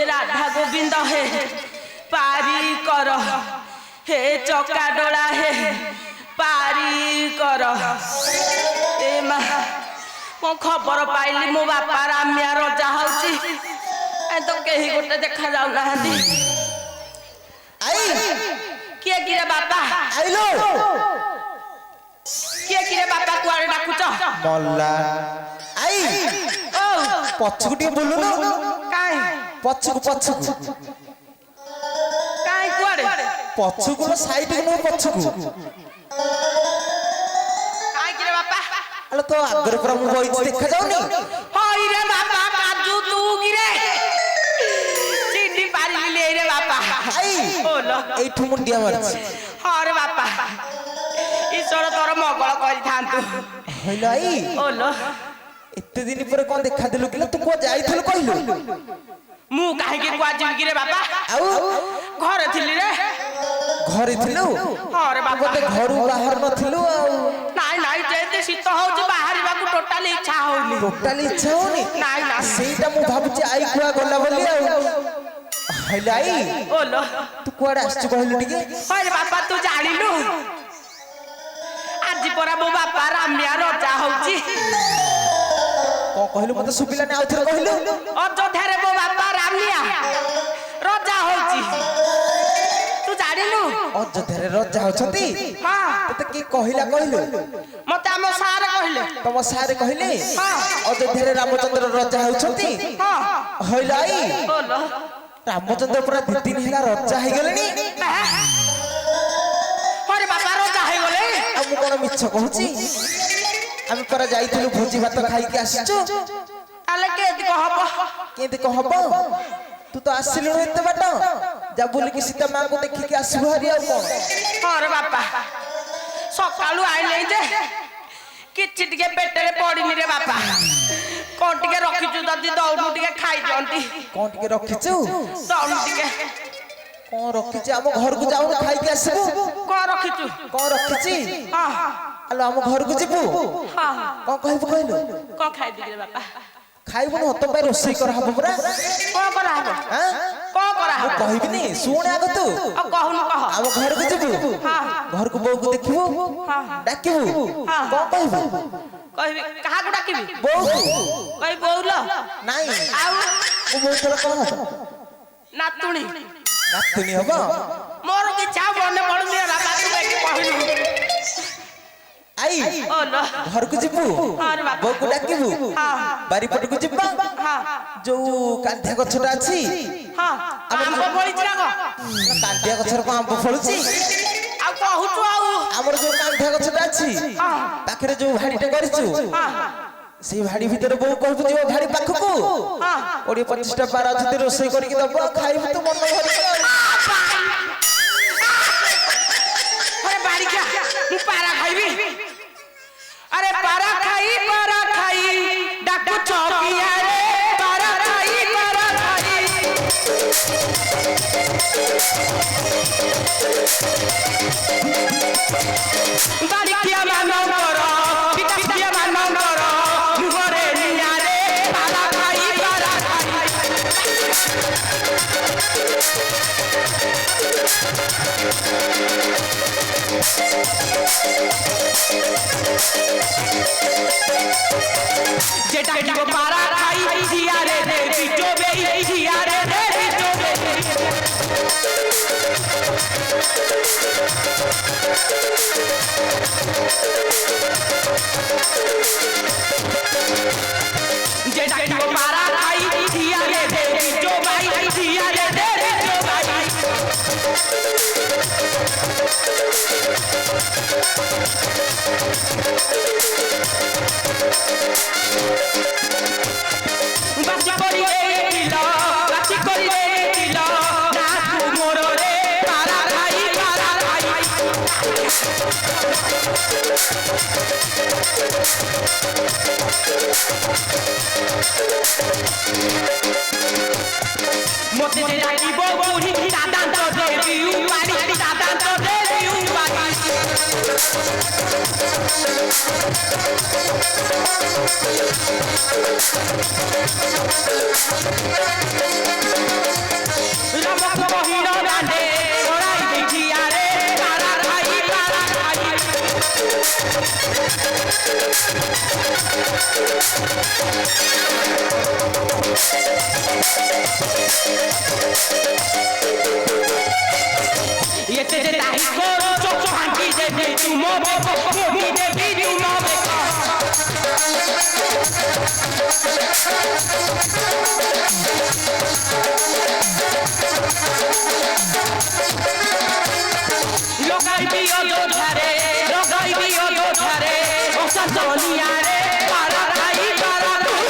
राधा गोविंद हे पारी कर हे चका डोला हे पारी कर ए मा मो खबर पाइली मो बापा रामिया रजा होची ए तो केही गोटे देखा जाउ नाहंदी आई किए किरे बापा आइलो किए किरे बापा कुआरे डाकुच मल्ला आई ओ पछुटी बोलु न काई पछुक काई कुआरे पछुक न साइड न पछुक काई किरे बापा अले तो आगर पर मु बइच देखा जाउनी होई रे बापा काजू तू गिरे चिंडी पारी ले रे बापा आई बोलो एठु मुंडिया मारछि हां रे बापा ईश्वर तोर मंगल करि थांतु हइलो आई बोलो एते दिन पर कोन देखा देलु कि तू को जाइथल कहिलु मु काहे के कुआ जिम गिरे बापा आउ घर थिली रे घरे थिलु हां रे बापा मते घरु बाहर नथिलु आउ नाइ नाइ जेते शीत होउछ बाहर बाकू टोटली इच्छा होउनी टोटली इच्छा होनी नाइ ना सेटा मु भाबुची आई कुआ गला बोली आउ हइलो आई बोलो तू कुआडे आछी कहलु टिके हाय रे बापा तू जानिलु आज परा मो बापा रामिया रजा होउची को कहलु मते सुबिला ने आउथरे कहलु अयोध्या रे मो बापा रामिया रजा होउची तू जानिलु अयोध्या रे रजा होछती हां तते की कहिला कहलु मते हम सार कहिले तम सारे कहले हां अयोध्या रे रामचंद्र रजा होछती हां हइलो आई बोलो रामचंद्र पूरा 2 दिन हेला रजा हे गेलनी अरे बापा रजा हे गले आ मु कोन मिछ कहूची हम पर जाइथिलु भोजी भात खाइ के आछिचो आले केति कहब केति कहब तू तो आसिलु एते बाट जा बोली कि सीता मां को देखि के आसु हरी आ कोन अरे बापा सकाळु आइले जे किछि टिके पेटरे पडिनी रे बापा कोन टिके रखिचु ददी दौडु टिके खाइ जंती कोन टिके रखिचु दौडु टिके कोन रखिची हम घर को जाऊ खाइ के आसबु कोन रखिचु कोन रखिची हां आलो हम घर को जिबु हां कोन कहबु कहलु कोन खाइ दिले बापा खाइबु न हत पे रोसई कर हबु पूरा कोन करा हबो हां कोन करा हबो कहबिनी सुन आग तू अब कहनु कह हम घर को जिबु हां घर को बौ को देखिबु हां डाकिबु हां कोन कहबु कहबी कहा को डाकिबी बौ कहि बौल नाही आउ ओ बौ तोरा कोन नातुणी नातुनी हबो मोर के छा मने पड़नी बापा तू बेटी कहलु आई ओलो घर को जिबु हां रे बापा बौ को डाकिबु हां बारी पट को जिबा हां जो कांध्या गछटा अछि हां आंब फळिछ रागो कांध्या गछर को आंब फळुची आ कहूचु आउ हमर जो कांध्या गछटा अछि हां पाखरे जो भाडीटा गरिछु हां से भाडी भीतर बौ कहबु जो भाडी पाखकु हां 20-25 टा पारा जति रोसई करि के दबो खाइबु तो मन भरि अरे बारी क्या मु पारा खाइबी अरे पारा खाई डाकू चौकिया रे पारा खाई बारी किया मानो करो पिता किया मानो करो मुहरे निया रे पारा खाई जेटा की वो पारा खाई जिया रे रे बिटो बे जिया रे रे बिटो बे जेटा की वो पारा खाई जिया रे रे बिटो भाई जिया रे रे बिटो भाई बाची करी रे दिल बाची करी रे दिल ना तू मोर रे पारा खाई মতে যে ডাকিব বুড়ি দাদান্ত দেবী বাড়ি দাদান্ত দেবী বাড়ি রাম কহিল রাধে ওরাই দেখিয়া রে তারা খাই এতে যে তাই করো চোখ ভাঙ্গি দেবী তুমো বেকো মুগি দেবী তুমো বেকো লগাই দিও দোধারে ওসা দুনিয়া রে পারা খাই পারা খাই